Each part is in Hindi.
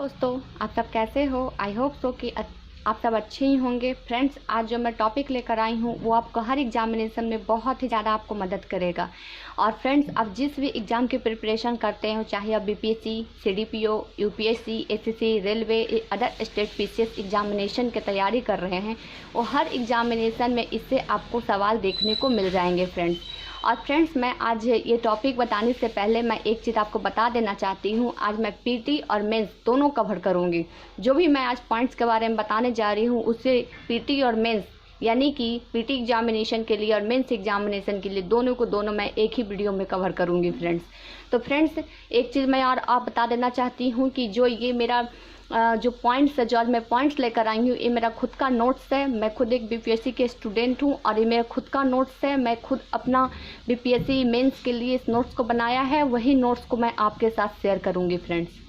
दोस्तों, आप सब कैसे हो। आई होप सो कि आप सब अच्छे ही होंगे। फ्रेंड्स, आज जो मैं टॉपिक लेकर आई हूँ वो आपको हर एग्जामिनेशन में बहुत ही ज़्यादा आपको मदद करेगा। और फ्रेंड्स, आप जिस भी एग्ज़ाम की प्रिपरेशन करते हो, चाहे आप BPSC, CDPO, UPSC, SSC, railway, other state PCS examination की तैयारी कर रहे हैं, वो हर एग्जामिनेशन में इससे आपको सवाल देखने को मिल जाएंगे फ्रेंड्स। और फ्रेंड्स, मैं आज ये टॉपिक बताने से पहले मैं एक चीज़ आपको बता देना चाहती हूँ। आज मैं पीटी और मेंस दोनों कवर करूँगी। जो भी मैं आज पॉइंट्स के बारे में बताने जा रही हूँ उससे पीटी और मेंस, यानी कि पीटी एग्जामिनेशन के लिए और मेंस एग्जामिनेशन के लिए दोनों मैं एक ही वीडियो में कवर करूँगी फ्रेंड्स। तो फ्रेंड्स, एक चीज़ मैं और आप बता देना चाहती हूँ कि जो ये मेरा जो पॉइंट्स है, जो आज मैं पॉइंट्स लेकर आई हूँ, ये मेरा खुद का नोट्स है। मैं खुद एक बीपीएससी के स्टूडेंट हूँ और ये मेरा खुद का नोट्स है। मैं खुद अपना बीपीएससी मेंस के लिए इस नोट्स को बनाया है, वही नोट्स को मैं आपके साथ शेयर करूँगी फ्रेंड्स।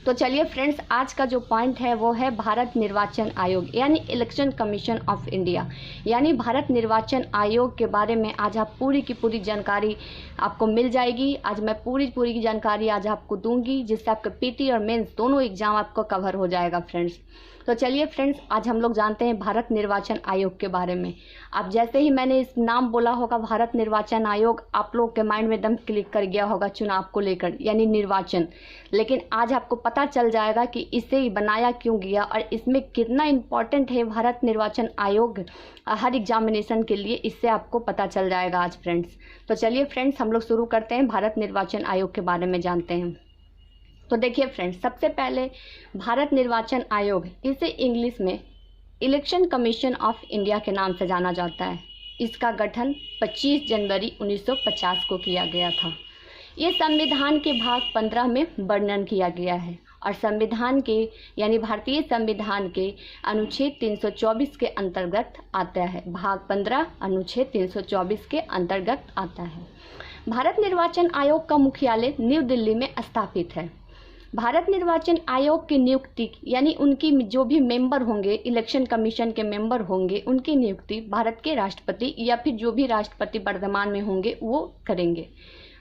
तो चलिए फ्रेंड्स, आज का जो पॉइंट है वो है भारत निर्वाचन आयोग, यानी इलेक्शन कमीशन ऑफ इंडिया, यानी भारत निर्वाचन आयोग के बारे में आज आप पूरी की पूरी जानकारी आपको मिल जाएगी। आज मैं पूरी जानकारी आज आपको दूंगी, जिससे आपके पीटी और मेंस दोनों एग्जाम आपको कवर हो जाएगा फ्रेंड्स। तो चलिए फ्रेंड्स, आज हम लोग जानते हैं भारत निर्वाचन आयोग के बारे में। आप जैसे ही मैंने इस नाम बोला होगा भारत निर्वाचन आयोग, आप लोग के माइंड में एकदम क्लिक कर गया होगा चुनाव को लेकर, यानी निर्वाचन। लेकिन आज आपको पता चल जाएगा कि इसे बनाया क्यों गया और इसमें कितना इम्पोर्टेंट है भारत निर्वाचन आयोग हर एग्जामिनेशन के लिए, इससे आपको पता चल जाएगा आज फ्रेंड्स। तो चलिए फ्रेंड्स, हम लोग शुरू करते हैं, भारत निर्वाचन आयोग के बारे में जानते हैं। तो देखिए फ्रेंड्स, सबसे पहले भारत निर्वाचन आयोग, इसे इंग्लिश में इलेक्शन कमीशन ऑफ इंडिया के नाम से जाना जाता है। इसका गठन 25 जनवरी 1950 को किया गया था। ये संविधान के भाग 15 में वर्णन किया गया है और संविधान के, यानी भारतीय संविधान के अनुच्छेद 324 के अंतर्गत आता है। भाग 15 अनुच्छेद 324 के अंतर्गत आता है। भारत निर्वाचन आयोग का मुख्यालय न्यू दिल्ली में स्थापित है। भारत निर्वाचन आयोग की नियुक्ति, यानी उनकी जो भी मेंबर होंगे, इलेक्शन कमीशन के मेंबर होंगे, उनकी नियुक्ति भारत के राष्ट्रपति या फिर जो भी राष्ट्रपति वर्तमान में होंगे वो करेंगे।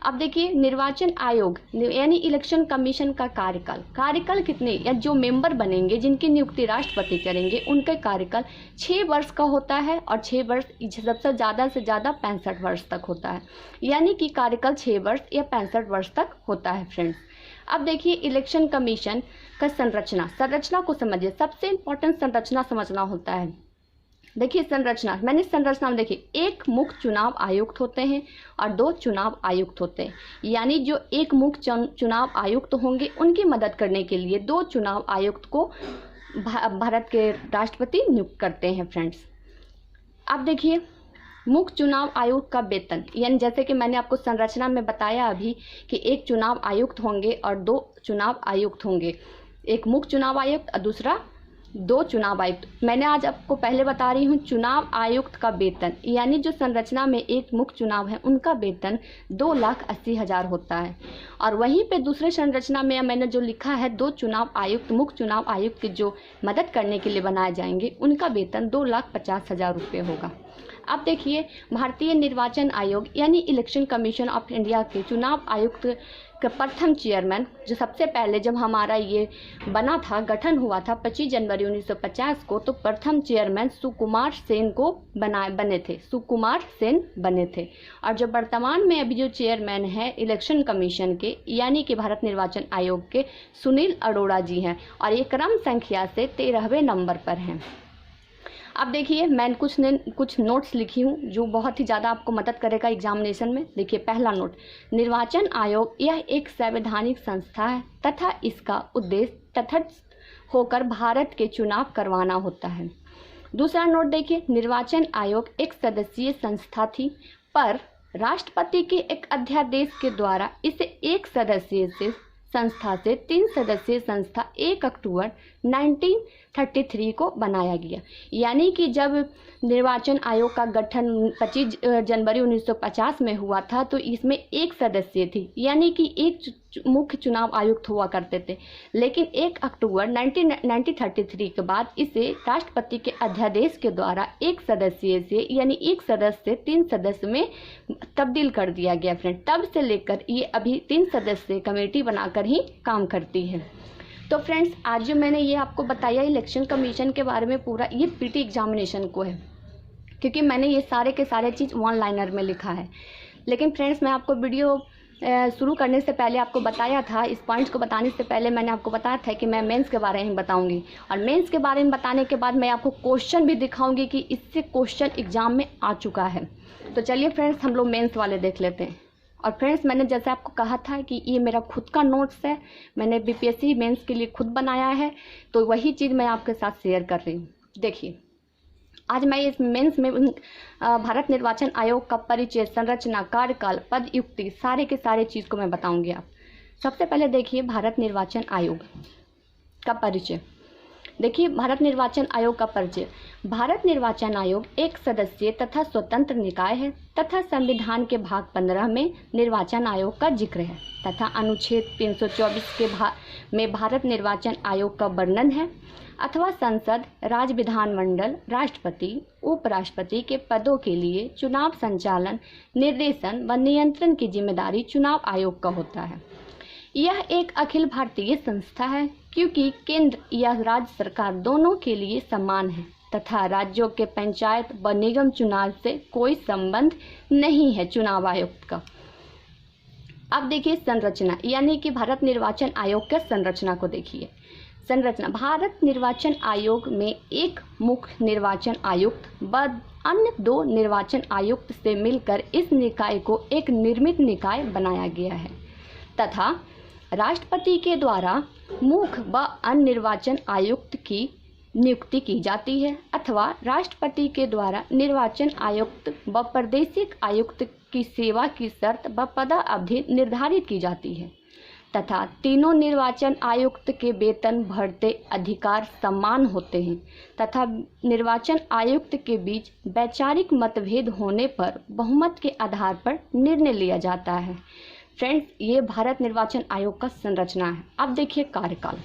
अब देखिए, निर्वाचन आयोग यानी इलेक्शन कमीशन का कार्यकाल कितने, या जो मेंबर बनेंगे जिनकी नियुक्ति राष्ट्रपति करेंगे, उनका कार्यकाल 6 वर्ष का होता है और 6 वर्ष सबसे ज़्यादा से ज़्यादा 65 वर्ष तक होता है, यानी कि कार्यकाल 6 वर्ष या 65 वर्ष तक होता है फ्रेंड्स। अब देखिए, इलेक्शन कमीशन का संरचना को समझिए। सबसे इम्पोर्टेंट संरचना समझना होता है। देखिए संरचना में देखिए, एक मुख्य चुनाव आयुक्त होते हैं और 2 चुनाव आयुक्त होते हैं, यानी जो एक मुख्य चुनाव आयुक्त होंगे उनकी मदद करने के लिए 2 चुनाव आयुक्त को भारत के राष्ट्रपति नियुक्त करते हैं फ्रेंड्स। अब देखिए, मुख्य चुनाव आयुक्त का वेतन, यानी जैसे कि मैंने आपको संरचना में बताया अभी कि एक चुनाव आयुक्त होंगे और 2 चुनाव आयुक्त होंगे, एक मुख्य चुनाव आयुक्त और दूसरा 2 चुनाव आयुक्त। मैंने आज आपको पहले बता रही हूँ चुनाव आयुक्त का वेतन, यानी जो संरचना में एक मुख्य चुनाव है उनका वेतन 2,80,000 होता है। और वहीं पे दूसरे संरचना में मैंने जो लिखा है 2 चुनाव आयुक्त, मुख्य चुनाव आयुक्त की जो मदद करने के लिए बनाए जाएंगे, उनका वेतन 2,50,000 रुपये होगा। अब देखिए, भारतीय निर्वाचन आयोग यानी इलेक्शन कमीशन ऑफ इंडिया के चुनाव आयुक्त का प्रथम चेयरमैन, जो सबसे पहले जब हमारा ये बना था, गठन हुआ था 25 जनवरी 1950 को, तो प्रथम चेयरमैन सुकुमार सेन बने थे। और जो वर्तमान में अभी जो चेयरमैन है इलेक्शन कमीशन के, यानी कि भारत निर्वाचन आयोग के, सुनील अरोड़ा जी हैं और ये क्रम संख्या से 13वें नंबर पर हैं। अब देखिए, मैं कुछ नोट्स लिखी हूँ जो बहुत ही ज़्यादा आपको मदद करेगा एग्जामिनेशन में। देखिए, पहला नोट, निर्वाचन आयोग यह एक संवैधानिक संस्था है तथा इसका उद्देश्य तटस्थ होकर भारत के चुनाव करवाना होता है। दूसरा नोट देखिए, निर्वाचन आयोग एक सदस्यीय संस्था थी, पर राष्ट्रपति के एक अध्यादेश के द्वारा इसे एक सदस्यीय संस्था से 3 सदस्यीय संस्था 1 अक्टूबर 1933 को बनाया गया। यानी कि जब निर्वाचन आयोग का गठन 25 जनवरी 1950 में हुआ था तो इसमें 1 सदस्य थी, यानी कि एक मुख्य चुनाव आयुक्त हुआ करते थे। लेकिन 1 अक्टूबर 1933 के बाद इसे राष्ट्रपति के अध्यादेश के द्वारा 1 सदस्य से, यानी 1 सदस्य से 3 सदस्य में तब्दील कर दिया गया फ्रेंड। तब से लेकर ये अभी 3 सदस्य कमेटी बनाकर ही काम करती है। तो फ्रेंड्स, आज जो मैंने ये आपको बताया इलेक्शन कमीशन के बारे में पूरा, ये पीटी एग्जामिनेशन को है, क्योंकि मैंने ये सारे के सारे चीज़ वन लाइनर में लिखा है। लेकिन फ्रेंड्स, मैं आपको वीडियो शुरू करने से पहले आपको बताया था, इस पॉइंट्स को बताने से पहले मैंने आपको बताया था कि मैं मेंस के बारे में बताऊंगी, और मेंस के बारे में बताने के बाद मैं आपको क्वेश्चन भी दिखाऊंगी कि इससे क्वेश्चन एग्जाम में आ चुका है। तो चलिए फ्रेंड्स, हम लोग मेंस वाले देख लेते हैं। और फ्रेंड्स, मैंने जैसे आपको कहा था कि ये मेरा खुद का नोट्स है, मैंने बीपीएससी मेंस के लिए खुद बनाया है, तो वही चीज़ मैं आपके साथ शेयर कर रही हूँ। देखिए, आज मैं इस मेंस में भारत निर्वाचन आयोग का परिचय, संरचना, कार्यकाल, पद, युक्ति, सारे के सारे चीज़ को मैं बताऊंगी आप। सबसे पहले देखिए भारत निर्वाचन आयोग का परिचय। देखिए भारत निर्वाचन आयोग का परिचय। भारत निर्वाचन आयोग एक सदस्यीय तथा स्वतंत्र निकाय है तथा संविधान के भाग 15 में निर्वाचन आयोग का जिक्र है तथा अनुच्छेद 324 में भारत निर्वाचन आयोग का वर्णन है अथवा संसद, राज्य विधानमंडल, राष्ट्रपति, उपराष्ट्रपति के पदों के लिए चुनाव संचालन, निर्देशन व नियंत्रण की जिम्मेदारी चुनाव आयोग का होता है। यह एक अखिल भारतीय संस्था है क्योंकि केंद्र या राज्य सरकार दोनों के लिए समान है तथा राज्यों के पंचायत व निगम चुनाव से कोई संबंध नहीं है चुनाव आयोग का। अब देखिए संरचना, यानी कि भारत निर्वाचन आयोग के संरचना को देखिए। संरचना, भारत निर्वाचन आयोग में एक मुख्य निर्वाचन आयुक्त व अन्य 2 निर्वाचन आयुक्त से मिलकर इस निकाय को एक निर्मित निकाय बनाया गया है तथा राष्ट्रपति के द्वारा मुख्य व अन्य निर्वाचन आयुक्त की नियुक्ति की जाती है अथवा राष्ट्रपति के द्वारा निर्वाचन आयुक्त व प्रादेशिक आयुक्त की सेवा की शर्त व पदावधि निर्धारित की जाती है तथा तीनों निर्वाचन आयुक्त के वेतन, भत्ते, अधिकार समान होते हैं तथा निर्वाचन आयुक्त के बीच वैचारिक मतभेद होने पर बहुमत के आधार पर निर्णय लिया जाता है। फ्रेंड्स, ये भारत निर्वाचन आयोग का संरचना है। अब देखिए कार्यकाल।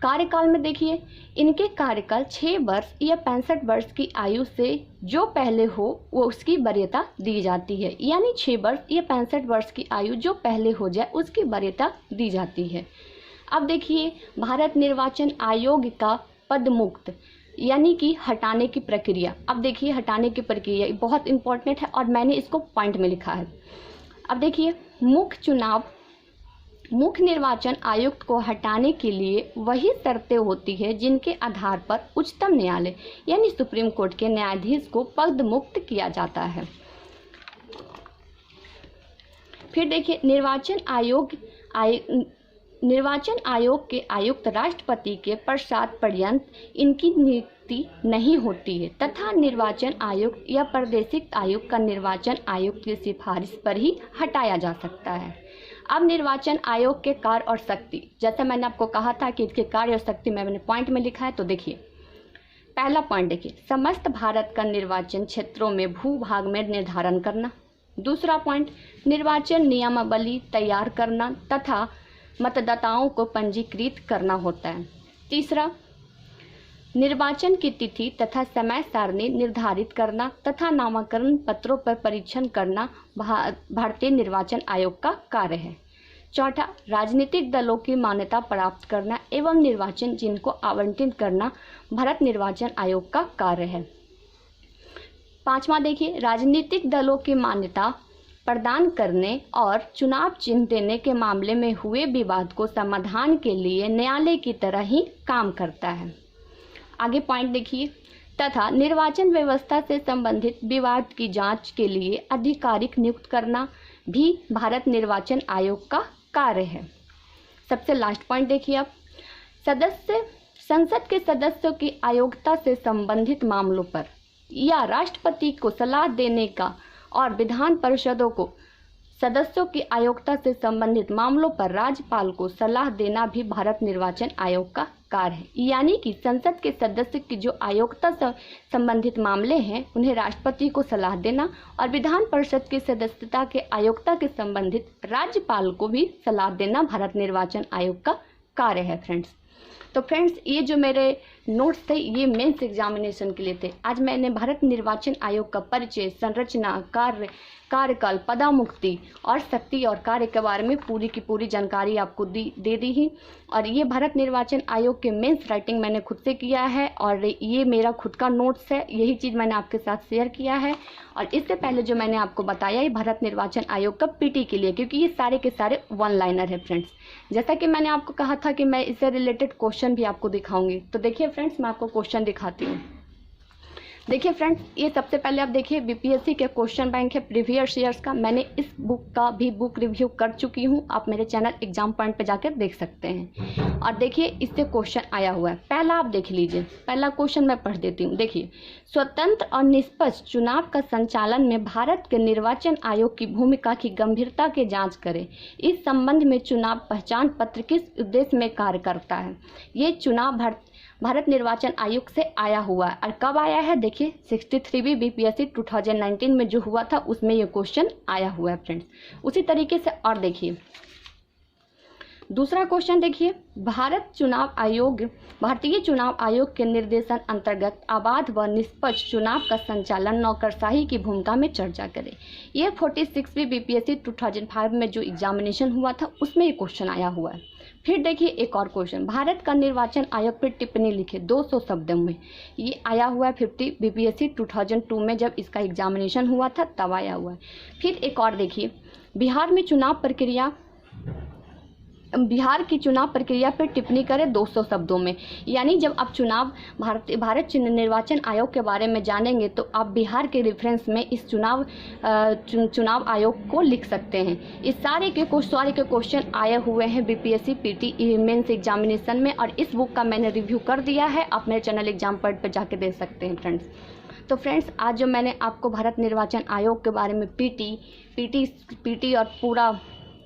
कार्यकाल में देखिए, इनके कार्यकाल 6 वर्ष या 65 वर्ष की आयु से जो पहले हो वो उसकी वरीयता दी जाती है, यानी 6 वर्ष या 65 वर्ष की आयु जो पहले हो जाए उसकी वरीयता दी जाती है। अब देखिए भारत निर्वाचन आयोग का पद मुक्त, यानी कि हटाने की प्रक्रिया। अब देखिए हटाने की प्रक्रिया बहुत इंपॉर्टेंट है और मैंने इसको पॉइंट में लिखा है। अब देखिए मुख्य निर्वाचन आयुक्त को हटाने के लिए वही शर्तें होती है जिनके आधार पर उच्चतम न्यायालय यानी सुप्रीम कोर्ट के न्यायाधीश को पद मुक्त किया जाता है। फिर देखिए निर्वाचन आयोग के आयुक्त राष्ट्रपति के पश्चात पर्यंत इनकी नियुक्ति नहीं होती है तथा निर्वाचन आयुक्त या प्रादेशिक आयुक्त का निर्वाचन आयुक्त की सिफारिश पर ही हटाया जा सकता है। अब निर्वाचन आयोग के कार्य और शक्ति, जैसे मैंने आपको कहा था कि इसके कार्य और शक्ति मैंने पॉइंट में लिखा है, तो देखिए पहला पॉइंट देखिए, समस्त भारत का निर्वाचन क्षेत्रों में भूभाग में निर्धारण करना। दूसरा पॉइंट, निर्वाचन नियमावली तैयार करना तथा मतदाताओं को पंजीकृत करना होता है। तीसरा, निर्वाचन की तिथि तथा समय सारणी निर्धारित करना तथा नामांकन पत्रों पर परीक्षण करना भारतीय निर्वाचन आयोग का कार्य है। चौथा, राजनीतिक दलों की मान्यता प्राप्त करना एवं निर्वाचन चिन्ह को आवंटित करना भारत निर्वाचन आयोग का कार्य है। पांचवा देखिए, राजनीतिक दलों की मान्यता प्रदान करने और चुनाव चिन्ह देने के मामले में हुए विवाद को समाधान के लिए न्यायालय की तरह ही काम करता है। आगे पॉइंट देखिए, तथा निर्वाचन व्यवस्था से संबंधित विवाद की जांच के लिए अधिकारिक नियुक्त करना भी भारत निर्वाचन आयोग का कार्य है। सबसे लास्ट पॉइंट देखिए आप, संसद के सदस्यों की अयोग्यता से संबंधित मामलों पर या राष्ट्रपति को सलाह देने का और विधान परिषदों को सदस्यों की अयोग्यता से संबंधित मामलों पर राज्यपाल को सलाह देना भी भारत निर्वाचन आयोग का कार्य है। यानी कि संसद के सदस्य की जो अयोग्यता से संबंधित मामले हैं उन्हें राष्ट्रपति को सलाह देना और विधान परिषद की सदस्यता के अयोग्यता के संबंधित राज्यपाल को भी सलाह देना भारत निर्वाचन आयोग का कार्य है। फ्रेंड्स, तो फ्रेंड्स, ये जो मेरे नोट्स थे ये मेंस एग्जामिनेशन के लिए थे। आज मैंने भारत निर्वाचन आयोग का परिचय, संरचना, कार्यकाल, पदामुक्ति और शक्ति और कार्य के बारे में पूरी की पूरी जानकारी आपको दे दी ही। और ये भारत निर्वाचन आयोग के मेंस राइटिंग मैंने खुद से किया है और ये मेरा खुद का नोट्स है, यही चीज़ मैंने आपके साथ शेयर किया है। और इससे पहले जो मैंने आपको बताया ये भारत निर्वाचन आयोग का पीटी के लिए, क्योंकि ये सारे के सारे वन लाइनर है फ्रेंड्स। जैसा कि मैंने आपको कहा था कि मैं इससे रिलेटेड क्वेश्चन भी आपको दिखाऊंगी, तो देखिए फ्रेंड्स, मैं आपको क्वेश्चन दिखाती हूँ। देखिए फ्रेंड्स, ये सबसे पहले आप देखिए बीपीएससी के क्वेश्चन बैंक है प्रीवियस ईयर्स का। मैंने इस बुक का भी बुक रिव्यू कर चुकी हूँ, आप मेरे चैनल एग्जाम पॉइंट पे जाकर देख सकते हैं। और देखिए इससे क्वेश्चन आया हुआ है, पहला आप देख लीजिए। पहला क्वेश्चन मैं पढ़ देती हूँ। देखिए, स्वतंत्र और निष्पक्ष चुनाव का संचालन में भारत के निर्वाचन आयोग की भूमिका की गंभीरता की जाँच करें। इस संबंध में चुनाव पहचान पत्र किस उद्देश्य में कार्य करता है। ये चुनाव भारत निर्वाचन आयोग से आया हुआ है। और कब आया है, देखिए 63 बीपीएससी 2019 में जो हुआ था उसमें ये क्वेश्चन आया हुआ है फ्रेंड्स। उसी तरीके से और देखिए दूसरा क्वेश्चन, देखिए भारतीय चुनाव आयोग के निर्देशन अंतर्गत अबाध व निष्पक्ष चुनाव का संचालन नौकरशाही की भूमिका में चर्चा करें। ये 46वीं बीपीएससी 2005 में जो एग्जामिनेशन हुआ था उसमें ये क्वेश्चन आया हुआ है। फिर देखिए एक और क्वेश्चन, भारत का निर्वाचन आयोग पर टिप्पणी लिखे 200 शब्दों में। ये आया हुआ है 50 बीपीएससी 2002 में जब इसका एग्जामिनेशन हुआ था तब आया हुआ है। फिर एक और देखिए, बिहार की चुनाव प्रक्रिया पर टिप्पणी करें 200 शब्दों में। यानी जब आप भारत निर्वाचन आयोग के बारे में जानेंगे तो आप बिहार के रेफरेंस में इस चुनाव आयोग को लिख सकते हैं। इस सारे के क्वेश्चन आए हुए हैं बीपीएससी पीटी मेंस एग्जामिनेशन में, और इस बुक का मैंने रिव्यू कर दिया है, आप मेरे चैनल एग्जाम पॉइंट पर जाके देख सकते हैं फ्रेंड्स। तो फ्रेंड्स, आज जो मैंने आपको भारत निर्वाचन आयोग के बारे में पीटी और पूरा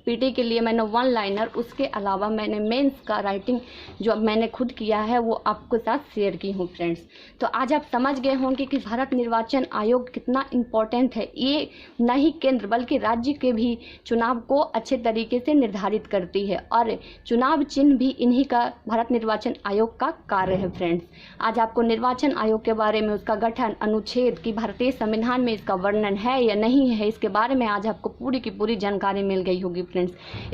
पीटी के लिए मैंने वन लाइनर, उसके अलावा मैंने मेंस का राइटिंग जो मैंने खुद किया है वो आपके साथ शेयर की हूँ फ्रेंड्स। तो आज आप समझ गए होंगे कि भारत निर्वाचन आयोग कितना इम्पोर्टेंट है। ये न ही केंद्र बल्कि राज्य के भी चुनाव को अच्छे तरीके से निर्धारित करती है, और चुनाव चिन्ह भी इन्हीं का भारत निर्वाचन आयोग का कार्य है फ्रेंड्स। आज आपको निर्वाचन आयोग के बारे में, उसका गठन, अनुच्छेद की भारतीय संविधान में इसका वर्णन है या नहीं है, इसके बारे में आज आपको पूरी की पूरी जानकारी मिल गई होगी फ्रेंड्स।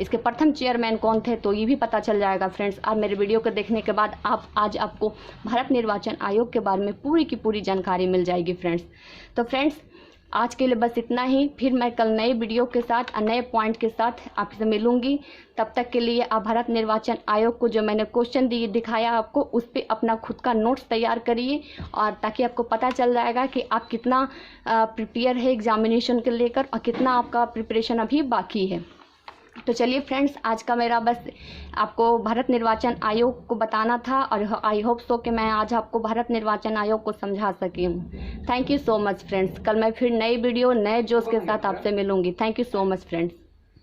इसके प्रथम चेयरमैन कौन थे तो ये भी पता चल जाएगा फ्रेंड्स। अब मेरे वीडियो को देखने के बाद आज आपको भारत निर्वाचन आयोग के बारे में पूरी की पूरी जानकारी मिल जाएगी फ्रेंड्स। तो फ्रेंड्स, आज के लिए बस इतना ही। फिर मैं कल नए वीडियो के साथ और नए पॉइंट के साथ आपसे मिलूंगी। तब तक के लिए आप भारत निर्वाचन आयोग को जो मैंने क्वेश्चन दिखाया आपको, उस पर अपना खुद का नोट्स तैयार करिए, और ताकि आपको पता चल जाएगा कि आप कितना प्रिपेयर है एग्जामिनेशन के लेकर और कितना आपका प्रिपरेशन अभी बाकी है। तो चलिए फ्रेंड्स, आज का मेरा बस आपको भारत निर्वाचन आयोग को बताना था, और आई होप सो कि मैं आज आपको भारत निर्वाचन आयोग को समझा सकी हूँ। Thank you so much friends. कल मैं फिर नई वीडियो नए जोश के साथ आपसे मिलूंगी। Thank you so much friends.